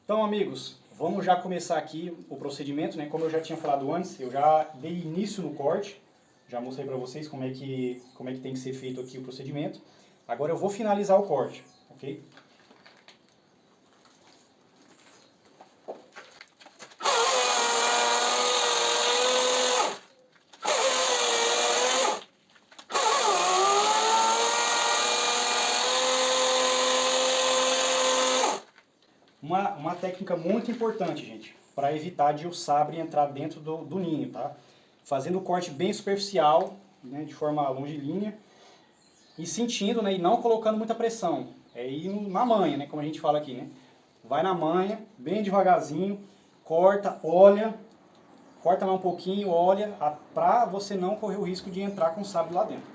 Então, amigos, vamos já começar aqui o procedimento, né? Como eu já tinha falado antes, eu já dei início no corte, já mostrei para vocês como é que tem que ser feito aqui o procedimento. Agora eu vou finalizar o corte, ok? Uma técnica muito importante, gente, para evitar de o sabre entrar dentro do ninho, tá? Fazendo o corte bem superficial, né, de forma longilínea, e sentindo, né, e não colocando muita pressão. É ir na manha, né, como a gente fala aqui, né? Vai na manha, bem devagarzinho, corta, olha, corta lá um pouquinho, olha, para você não correr o risco de entrar com o sabre lá dentro.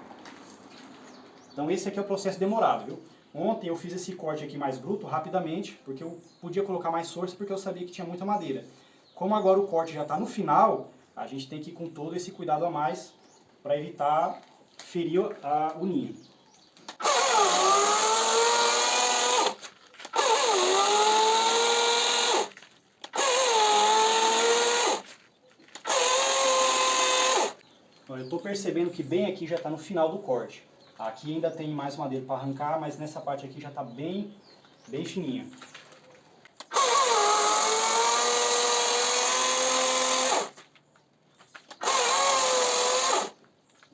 Então esse aqui é o processo demorado, viu? Ontem eu fiz esse corte aqui mais bruto, rapidamente, porque eu podia colocar mais força, porque eu sabia que tinha muita madeira. Como agora o corte já está no final, a gente tem que ir com todo esse cuidado a mais, para evitar ferir o ninho. Eu estou percebendo que bem aqui já está no final do corte. Aqui ainda tem mais madeira para arrancar, mas nessa parte aqui já está bem fininha.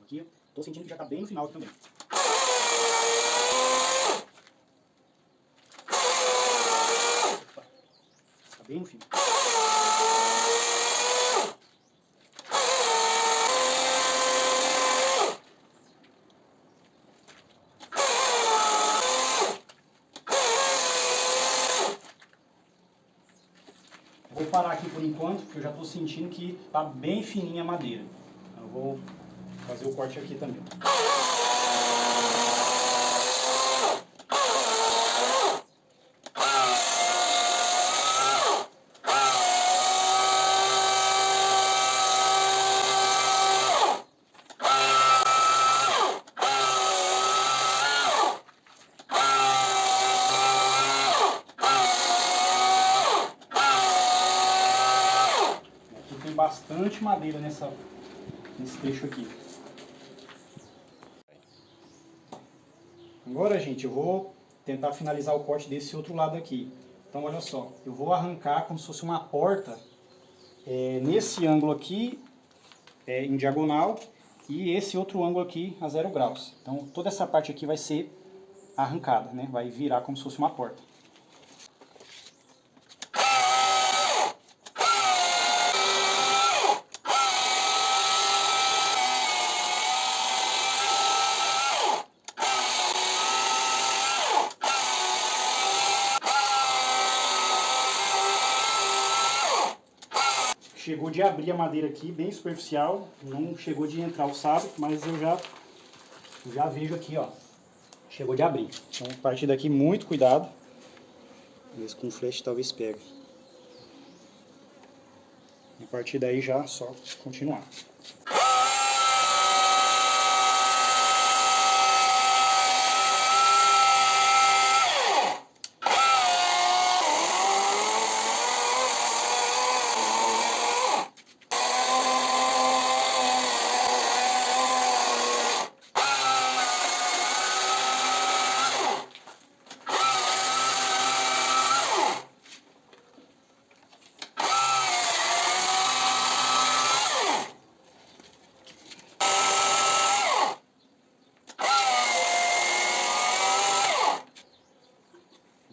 Aqui, estou sentindo que já está bem no final também. Está bem no fim. Vou parar aqui por enquanto, porque eu já estou sentindo que está bem fininha a madeira. Eu vou fazer o corte aqui também. Tem bastante madeira nesse trecho aqui. Agora, gente, eu vou tentar finalizar o corte desse outro lado aqui. Então, olha só, eu vou arrancar como se fosse uma porta nesse ângulo aqui, em diagonal, e esse outro ângulo aqui a 0 graus. Então, toda essa parte aqui vai ser arrancada, né? Vai virar como se fosse uma porta. Chegou de abrir a madeira aqui, bem superficial, não chegou de entrar o sabre, mas eu já vejo aqui, ó, chegou de abrir. Então, a partir daqui, muito cuidado. Mas com flash talvez pegue. A partir daí já só continuar.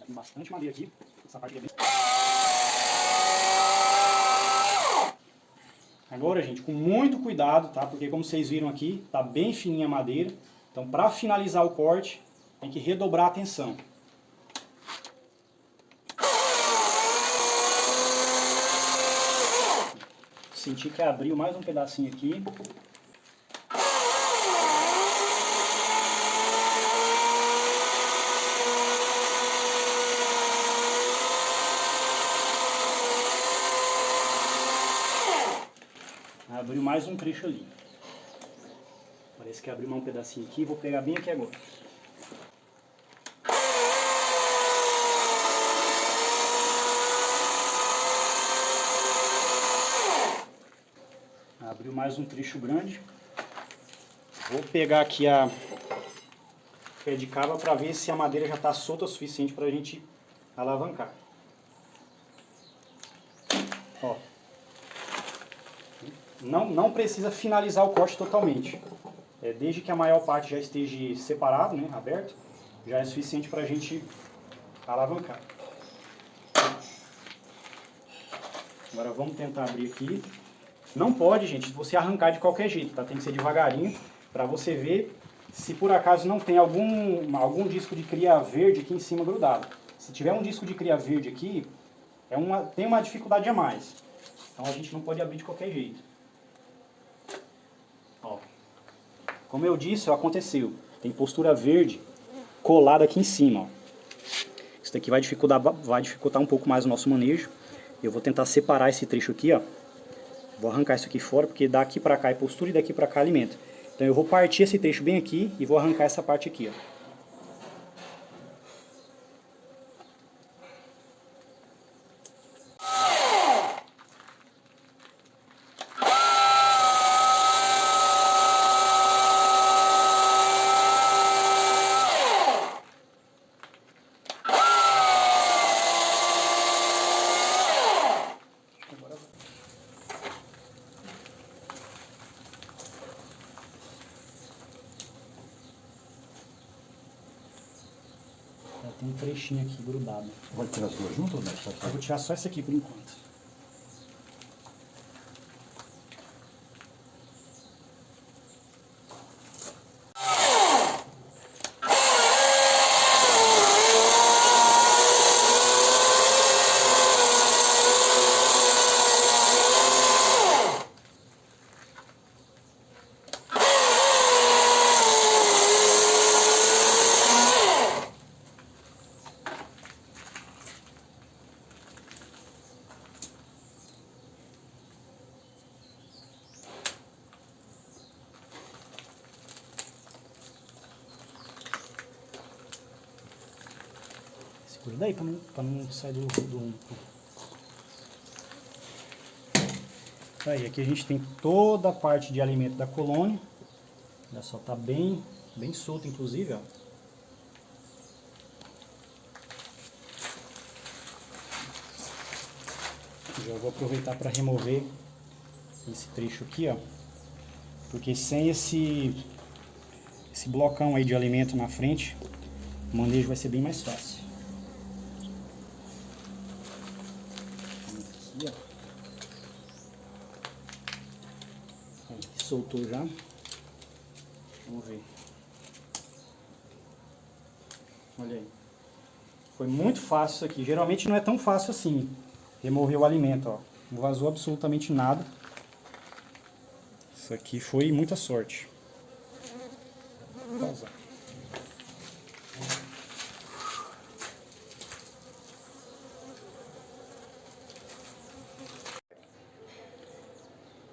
Bastante madeira aqui, essa parte aqui é bem... Agora, gente, com muito cuidado, tá? Porque como vocês viram aqui, tá bem fininha a madeira. Então, para finalizar o corte, tem que redobrar a atenção. Senti que abriu mais um pedacinho aqui. Abriu mais um trecho ali. Parece que abriu mais um pedacinho aqui. Vou pegar bem aqui agora. Subiu mais um trecho grande. Vou pegar aqui a pé de cabra para ver se a madeira já está solta o suficiente para a gente alavancar. Ó. Não precisa finalizar o corte totalmente. Desde que a maior parte já esteja separado, né, aberto, já é suficiente para a gente alavancar. Agora vamos tentar abrir aqui. Não pode, gente, você arrancar de qualquer jeito, tá? Tem que ser devagarinho para você ver se por acaso não tem algum disco de cria verde aqui em cima grudado. Se tiver um disco de cria verde aqui, tem uma dificuldade a mais. Então a gente não pode abrir de qualquer jeito. Ó. Como eu disse, aconteceu. Tem postura verde colada aqui em cima. Ó. Isso daqui vai dificultar um pouco mais o nosso manejo. Eu vou tentar separar esse trecho aqui, ó. Vou arrancar isso aqui fora, porque daqui pra cá é postura e daqui pra cá é alimento. Então eu vou partir esse trecho bem aqui e vou arrancar essa parte aqui, ó. Tem um trechinho aqui grudado. Vai tirar as duas juntas ou não? Eu vou tirar só esse aqui por enquanto. Segura daí pra não sair do Aí, aqui a gente tem toda a parte de alimento da colônia. Olha só, tá bem solto, inclusive, ó. Já vou aproveitar para remover esse trecho aqui, ó. Porque sem esse blocão aí de alimento na frente, o manejo vai ser bem mais fácil. Aqui, ó. Aí, soltou já. Vamos ver. Olha aí. Foi muito fácil isso aqui. Geralmente não é tão fácil assim. Remover o alimento, ó. Não vazou absolutamente nada. Isso aqui foi muita sorte. Vou pausar.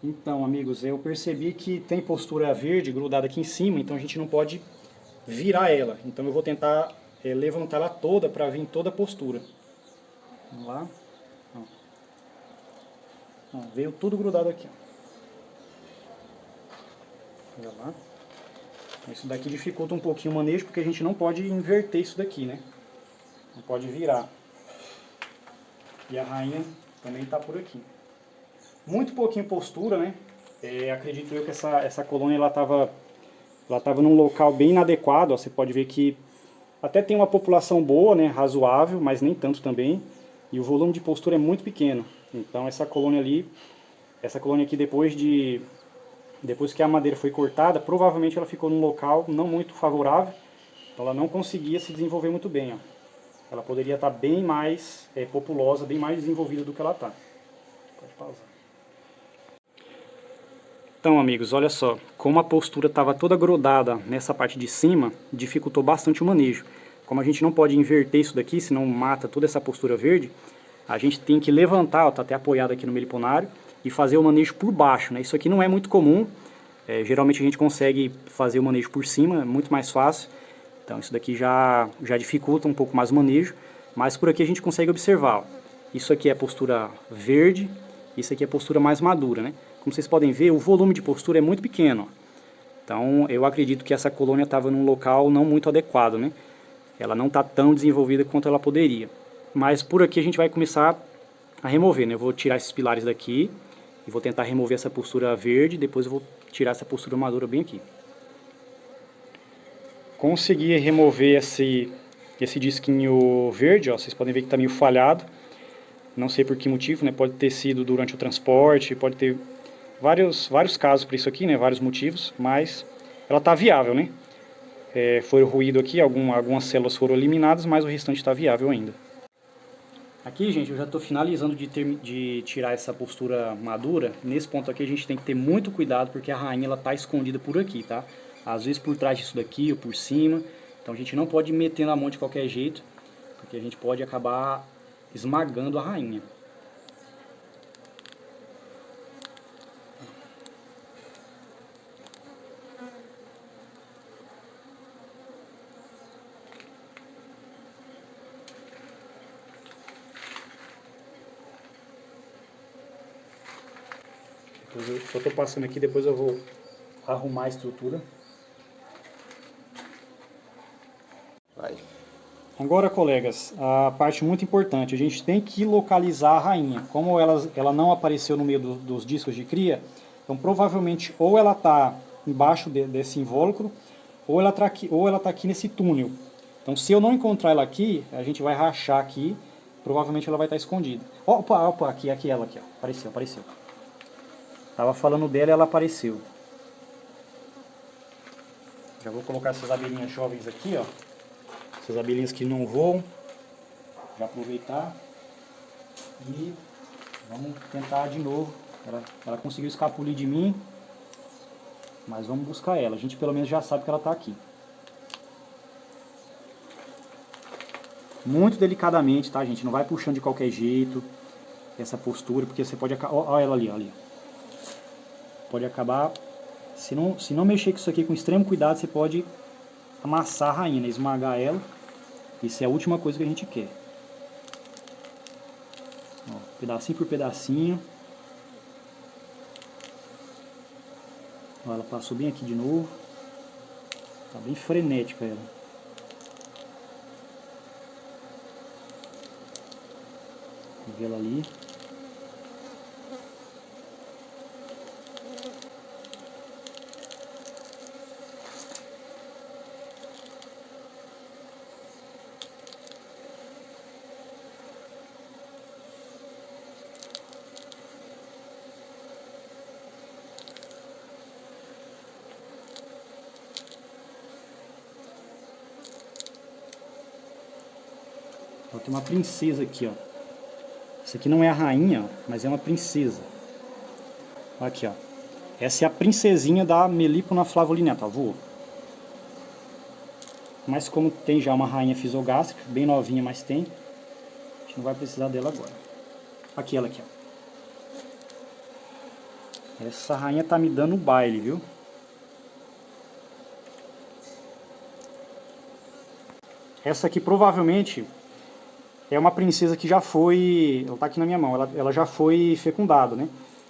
Então, amigos, eu percebi que tem postura verde grudada aqui em cima, então a gente não pode virar ela. Então eu vou tentar levantar ela toda para vir toda a postura. Vamos lá. Ó, veio tudo grudado aqui. Olha lá. Isso daqui dificulta um pouquinho o manejo, porque a gente não pode inverter isso daqui, né? Não pode virar. E a rainha também está por aqui. Muito pouquinho postura, né? Acredito eu que essa colônia ela tava num local bem inadequado. Ó. Você pode ver que até tem uma população boa, né? Razoável, mas nem tanto também. E o volume de postura é muito pequeno. Então essa colônia aqui depois que a madeira foi cortada, provavelmente ela ficou num local não muito favorável. Então ela não conseguia se desenvolver muito bem. Ó. Ela poderia estar bem mais populosa, bem mais desenvolvida do que ela está. Pode pausar. Então, amigos, olha só, como a postura estava toda grudada nessa parte de cima, dificultou bastante o manejo. Como a gente não pode inverter isso daqui, senão mata toda essa postura verde, a gente tem que levantar, está até apoiado aqui no meliponário, e fazer o manejo por baixo, né? Isso aqui não é muito comum, geralmente a gente consegue fazer o manejo por cima, é muito mais fácil. Então isso daqui já dificulta um pouco mais o manejo, mas por aqui a gente consegue observar. Ó. Isso aqui é a postura verde, isso aqui é a postura mais madura, né? como vocês podem ver, o volume de postura é muito pequeno. Então eu acredito que essa colônia estava num local não muito adequado, né? Ela não está tão desenvolvida quanto ela poderia. Mas por aqui a gente vai começar a remover, né? Eu vou tirar esses pilares daqui e vou tentar remover essa postura verde, depois eu vou tirar essa postura madura bem aqui. Consegui remover esse disquinho verde, ó, vocês podem ver que está meio falhado. Não sei por que motivo, né? Pode ter sido durante o transporte, pode ter vários casos para isso aqui, né? Vários motivos, mas ela está viável, né? Foi o ruído aqui, algumas células foram eliminadas, mas o restante está viável ainda. Aqui, gente, eu já estou finalizando de tirar essa postura madura. Nesse ponto aqui a gente tem que ter muito cuidado, porque a rainha ela está escondida por aqui, tá? Às vezes por trás disso daqui ou por cima. Então a gente não pode meter na mão de qualquer jeito, porque a gente pode acabar esmagando a rainha. Eu só estou passando aqui, depois eu vou arrumar a estrutura. Vai. Agora, colegas, a parte muito importante, a gente tem que localizar a rainha. Como ela não apareceu no meio dos discos de cria, então provavelmente ou ela está embaixo desse invólucro, ou ela está aqui nesse túnel. Então se eu não encontrar ela aqui, a gente vai rachar aqui, provavelmente ela vai estar escondida. Opa, aqui ela aqui, ó. Apareceu. Tava falando dela e ela apareceu. Já vou colocar essas abelhinhas jovens aqui, ó. Essas abelhinhas que não voam. Já aproveitar. E vamos tentar de novo. Ela conseguiu escapulir de mim. Mas vamos buscar ela. A gente pelo menos já sabe que ela está aqui. Muito delicadamente, tá, gente? Não vai puxando de qualquer jeito. Essa postura, porque você pode... Olha ela ali, ó. Pode acabar, se não mexer com isso aqui com extremo cuidado, você pode amassar a rainha, né? Esmagar ela. Isso é a última coisa que a gente quer. Ó, pedacinho por pedacinho. Ó, ela passou bem aqui de novo. Tá bem frenética ela. Vou ver ela ali. Tem uma princesa aqui, ó. Essa aqui não é a rainha, ó, mas é uma princesa. Aqui, ó. Essa é a princesinha da Melipona flavolineta, ó, voou. Mas como tem já uma rainha fisogástrica, bem novinha, mas tem, a gente não vai precisar dela agora. Aqui ela aqui, ó. Essa rainha tá me dando baile, viu? Essa aqui provavelmente é uma princesa que já foi, ela tá aqui na minha mão, ela já foi fecundada, né?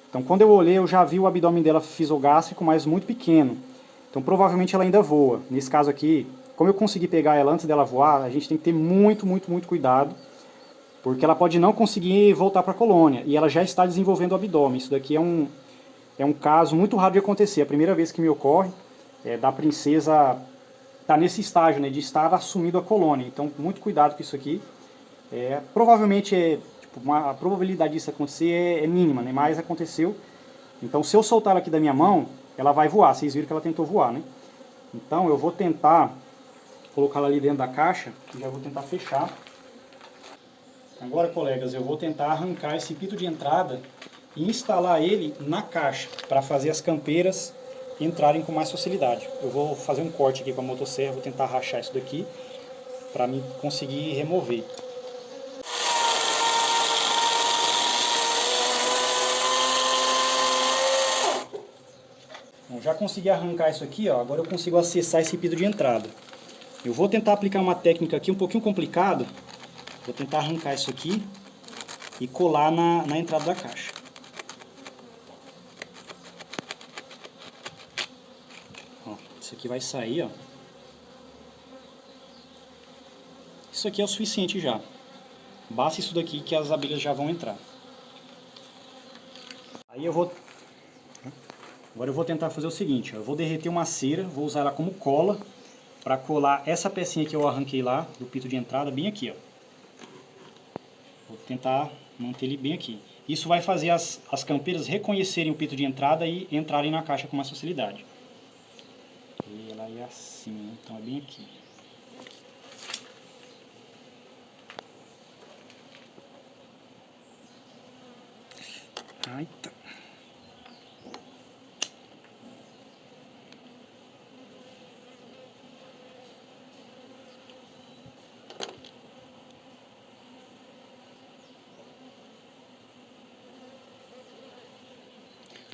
Então quando eu olhei, eu já vi o abdômen dela fisogástrico, mas muito pequeno. Então provavelmente ela ainda voa. Nesse caso aqui, como eu consegui pegar ela antes dela voar, a gente tem que ter muito cuidado, porque ela pode não conseguir voltar para a colônia, e ela já está desenvolvendo o abdômen. Isso daqui é um caso muito raro de acontecer, é a primeira vez que me ocorre, da princesa estar nesse estágio, né, de estar assumindo a colônia. Então muito cuidado com isso aqui. Provavelmente a probabilidade disso acontecer é mínima, né? Mas aconteceu. Então se eu soltar ela aqui da minha mão, ela vai voar. Vocês viram que ela tentou voar, né? Então eu vou tentar colocar ela ali dentro da caixa e já vou tentar fechar. Agora, colegas, eu vou tentar arrancar esse pito de entrada e instalar ele na caixa para fazer as campeiras entrarem com mais facilidade. Eu vou fazer um corte aqui com a motosserra, vou tentar rachar isso daqui para mim conseguir remover. Bom, já consegui arrancar isso aqui, ó. Agora eu consigo acessar esse pito de entrada. Eu vou tentar aplicar uma técnica aqui um pouquinho complicada. Vou tentar arrancar isso aqui e colar na entrada da caixa. aqui vai sair, ó. Isso aqui é o suficiente já. Basta isso daqui que as abelhas já vão entrar. Aí agora eu vou tentar fazer o seguinte, ó. Eu vou derreter uma cera, vou usar ela como cola para colar essa pecinha que eu arranquei lá do pito de entrada bem aqui, ó. Vou tentar manter ele bem aqui. Isso vai fazer as campeiras reconhecerem o pito de entrada e entrarem na caixa com mais facilidade. E ela é assim, né? Então é bem aqui. Ai, tá.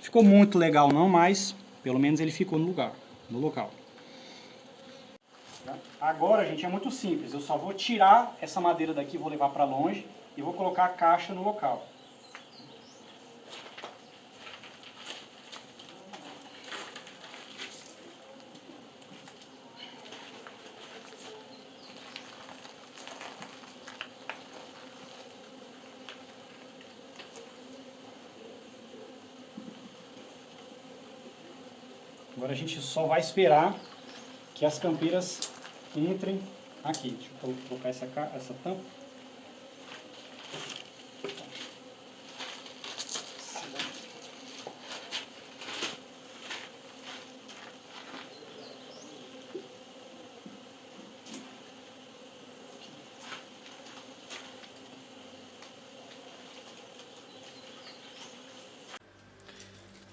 Ficou muito legal não, mas pelo menos ele ficou no local. Agora, gente, é muito simples. Eu só vou tirar essa madeira daqui, vou levar para longe e vou colocar a caixa no local. Agora a gente só vai esperar que as campeiras entrem aqui. Deixa eu colocar essa tampa.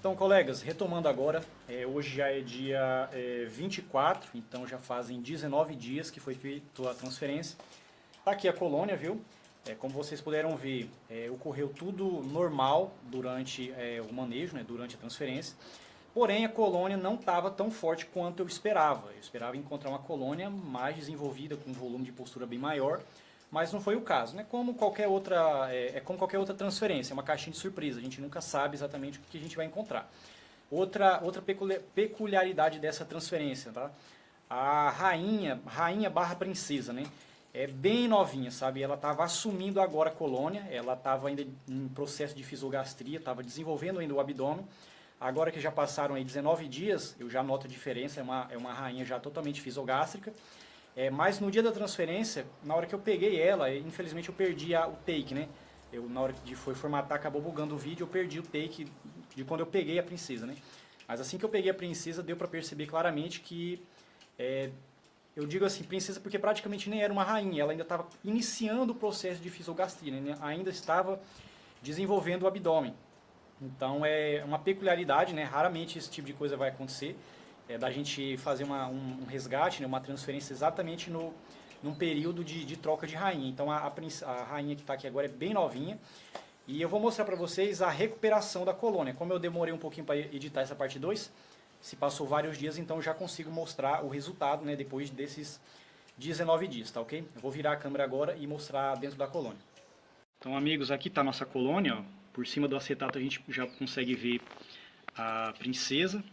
Então, colegas, retomando agora, hoje já é dia 24, então já fazem 19 dias que foi feita a transferência. Tá aqui a colônia, viu? Como vocês puderam ver, ocorreu tudo normal durante o manejo, né, durante a transferência. Porém, a colônia não estava tão forte quanto eu esperava. Eu esperava encontrar uma colônia mais desenvolvida, com um volume de postura bem maior, mas não foi o caso, né? Como qualquer outra, como qualquer outra transferência, é uma caixinha de surpresa, a gente nunca sabe exatamente o que a gente vai encontrar. Outra peculiaridade dessa transferência, tá? A rainha barra princesa, né? É bem novinha, sabe? Ela estava assumindo agora a colônia, ela estava ainda em processo de fisiogastria, estava desenvolvendo ainda o abdômen. Agora que já passaram aí 19 dias, eu já noto a diferença, é uma rainha já totalmente fisiogástrica. Mas no dia da transferência, na hora que eu peguei ela, infelizmente eu perdi o take, né? Na hora que foi formatar, acabou bugando o vídeo, eu perdi o take de quando eu peguei a princesa, né? Mas assim que eu peguei a princesa, deu pra perceber claramente que... eu digo assim, princesa, porque praticamente nem era uma rainha, ela ainda estava iniciando o processo de fisiogastria, né? Ainda estava desenvolvendo o abdômen. Então é uma peculiaridade, né? Raramente esse tipo de coisa vai acontecer. Da gente fazer um resgate, né, uma transferência exatamente num período de troca de rainha. Então a rainha que está aqui agora é bem novinha. E eu vou mostrar para vocês a recuperação da colônia. Como eu demorei um pouquinho para editar essa parte 2, se passou vários dias, então já consigo mostrar o resultado, né, depois desses 19 dias, tá ok? Eu vou virar a câmera agora e mostrar dentro da colônia. Então, amigos, aqui está a nossa colônia, ó. Por cima do acetato a gente já consegue ver a princesa.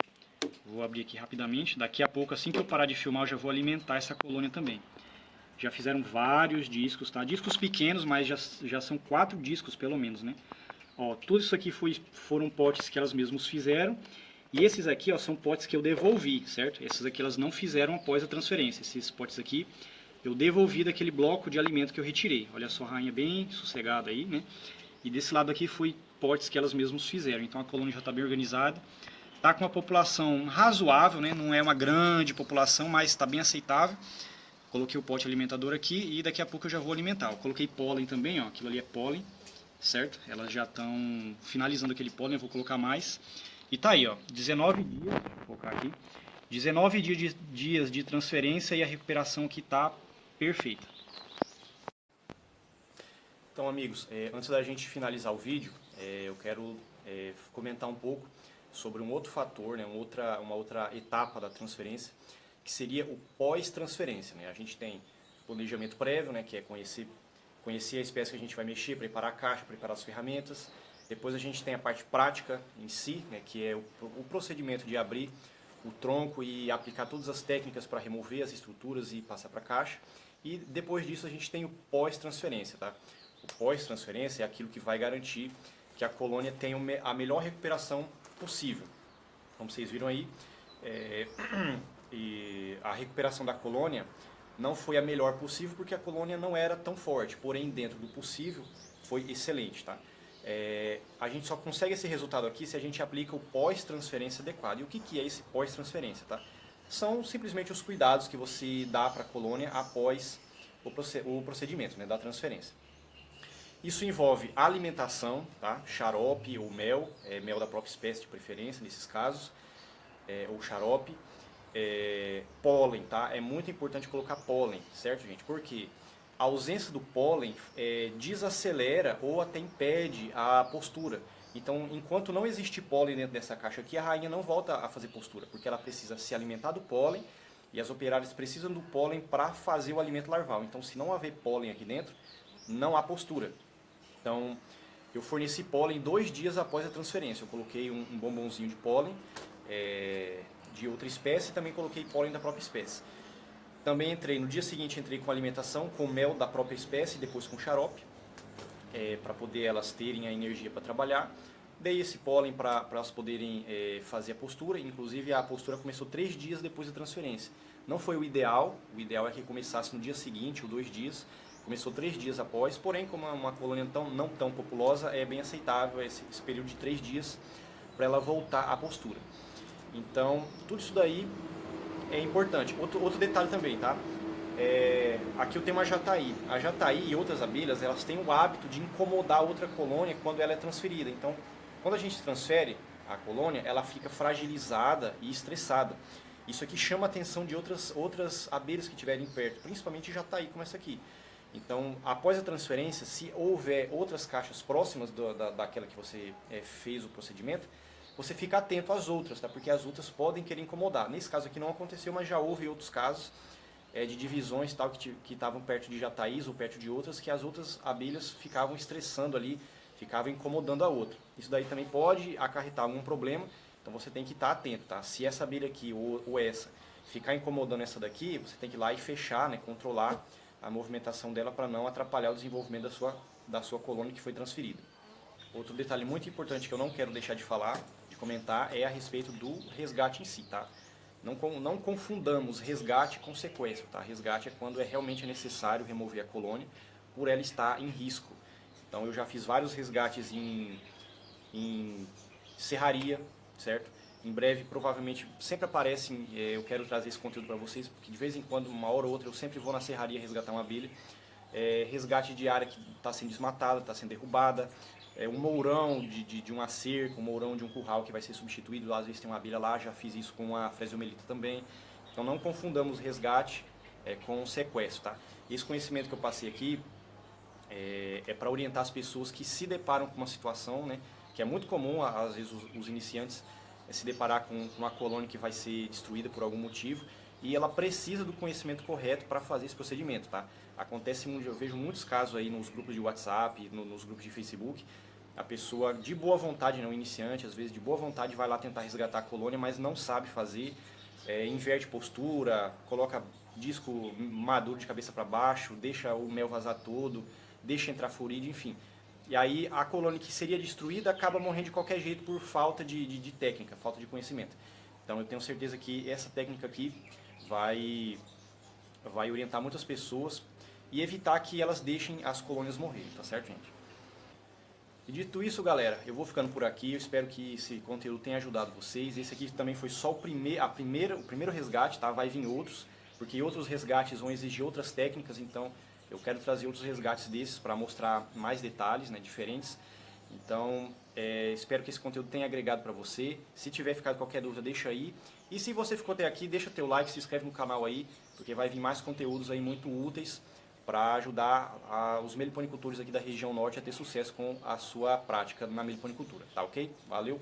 Vou abrir aqui rapidamente. Daqui a pouco, assim que eu parar de filmar, eu já vou alimentar essa colônia também. Já fizeram vários discos, tá? Discos pequenos, mas já são 4 discos pelo menos, né? Ó, tudo isso aqui foram potes que elas mesmas fizeram. E esses aqui, ó, são potes que eu devolvi, certo? Esses aqui elas não fizeram após a transferência. Esses potes aqui eu devolvi daquele bloco de alimento que eu retirei. Olha só, a rainha bem sossegada aí, né? E desse lado aqui foi potes que elas mesmas fizeram. Então a colônia já está bem organizada. Está com uma população razoável, né? Não é uma grande população, mas está bem aceitável. Coloquei o pote alimentador aqui e daqui a pouco eu já vou alimentar. Eu coloquei pólen também, ó, aquilo ali é pólen, certo? Elas já estão finalizando aquele pólen, eu vou colocar mais. E tá aí, ó, 19 dias, vou colocar aqui, 19 dias de transferência e a recuperação aqui tá perfeita. Então, amigos, antes da gente finalizar o vídeo, eu quero comentar um pouco sobre um outro fator, né, uma outra etapa da transferência, que seria o pós-transferência, né? A gente tem planejamento prévio, né, que é conhecer a espécie que a gente vai mexer, preparar a caixa, preparar as ferramentas. Depois a gente tem a parte prática em si, né, que é o procedimento de abrir o tronco e aplicar todas as técnicas para remover as estruturas e passar para a caixa. E depois disso a gente tem o pós-transferência, tá? O pós-transferência é aquilo que vai garantir que a colônia tenha a melhor recuperação possível. Como vocês viram aí, e a recuperação da colônia não foi a melhor possível porque a colônia não era tão forte, porém dentro do possível foi excelente, tá? A gente só consegue esse resultado aqui se a gente aplica o pós-transferência adequado. E o que é esse pós-transferência, tá? São simplesmente os cuidados que você dá para a colônia após o procedimento, né, da transferência. Isso envolve alimentação, tá? Xarope ou mel, mel da própria espécie de preferência nesses casos, ou xarope. Pólen, tá? É muito importante colocar pólen, certo, gente? Porque a ausência do pólen desacelera ou até impede a postura. Então, enquanto não existe pólen dentro dessa caixa aqui, a rainha não volta a fazer postura, porque ela precisa se alimentar do pólen e as operárias precisam do pólen para fazer o alimento larval. Então, se não haver pólen aqui dentro, não há postura. Então, eu forneci pólen 2 dias após a transferência. Eu coloquei um bombonzinho de pólen de outra espécie e também coloquei pólen da própria espécie. Também no dia seguinte entrei com alimentação, com mel da própria espécie e depois com xarope, para poder elas terem a energia para trabalhar. Dei esse pólen para elas poderem fazer a postura, inclusive a postura começou 3 dias depois da transferência. Não foi o ideal é que começasse no dia seguinte ou 2 dias, começou 3 dias após, porém como é uma colônia não tão populosa, é bem aceitável esse período de 3 dias para ela voltar à postura. Então, tudo isso daí é importante. Outro detalhe também, tá? Aqui eu tenho uma jataí. A jataí e outras abelhas, elas têm o hábito de incomodar a outra colônia quando ela é transferida. Então, quando a gente transfere a colônia, ela fica fragilizada e estressada. Isso aqui chama a atenção de outras abelhas que estiverem perto, principalmente jataí como essa aqui. Então, após a transferência, se houver outras caixas próximas daquela que você fez o procedimento, você fica atento às outras, tá? Porque as outras podem querer incomodar. Nesse caso aqui não aconteceu, mas já houve outros casos de divisões tal, que estavam perto de jataís ou perto de outras, que as outras abelhas ficavam estressando ali, ficavam incomodando a outra. Isso daí também pode acarretar algum problema, então você tem que estar atento, tá? Se essa abelha aqui ou essa ficar incomodando essa daqui, você tem que ir lá e fechar, né? Controlar a movimentação dela para não atrapalhar o desenvolvimento da sua colônia que foi transferida. Outro detalhe muito importante que eu não quero deixar de falar, de comentar, é a respeito do resgate em si, tá? Não confundamos resgate com sequestro, tá? Resgate é quando realmente necessário remover a colônia por ela estar em risco. Então eu já fiz vários resgates em serraria, certo? Em breve, provavelmente, sempre aparecem, eu quero trazer esse conteúdo para vocês, porque de vez em quando, uma hora ou outra, eu sempre vou na serraria resgatar uma abelha. Resgate de área que está sendo desmatada, está sendo derrubada, um mourão de uma cerca, um mourão de um curral que vai ser substituído, às vezes tem uma abelha lá, já fiz isso com a fresiomelita também. Então não confundamos resgate com sequestro, tá? Esse conhecimento que eu passei aqui é para orientar as pessoas que se deparam com uma situação, né, que é muito comum, às vezes os iniciantes se deparar com uma colônia que vai ser destruída por algum motivo e ela precisa do conhecimento correto para fazer esse procedimento, tá? Acontece, eu vejo muitos casos aí nos grupos de WhatsApp, nos grupos de Facebook, a pessoa de boa vontade, não iniciante, às vezes de boa vontade vai lá tentar resgatar a colônia, mas não sabe fazer, inverte postura, coloca disco maduro de cabeça para baixo, deixa o mel vazar todo, deixa entrar furídeo, enfim. E aí a colônia que seria destruída acaba morrendo de qualquer jeito por falta de técnica, falta de conhecimento. Então eu tenho certeza que essa técnica aqui vai orientar muitas pessoas e evitar que elas deixem as colônias morrerem, tá certo, gente? E dito isso, galera, eu vou ficando por aqui, eu espero que esse conteúdo tenha ajudado vocês. Esse aqui também foi só o primeiro resgate, tá? Vai vir outros, porque outros resgates vão exigir outras técnicas, então eu quero trazer outros resgates desses para mostrar mais detalhes, né, diferentes. Então, espero que esse conteúdo tenha agregado para você. Se tiver ficado qualquer dúvida, deixa aí. E se você ficou até aqui, deixa teu like, se inscreve no canal aí, porque vai vir mais conteúdos aí muito úteis para ajudar os meliponicultores aqui da região norte a ter sucesso com a sua prática na meliponicultura, tá ok? Valeu!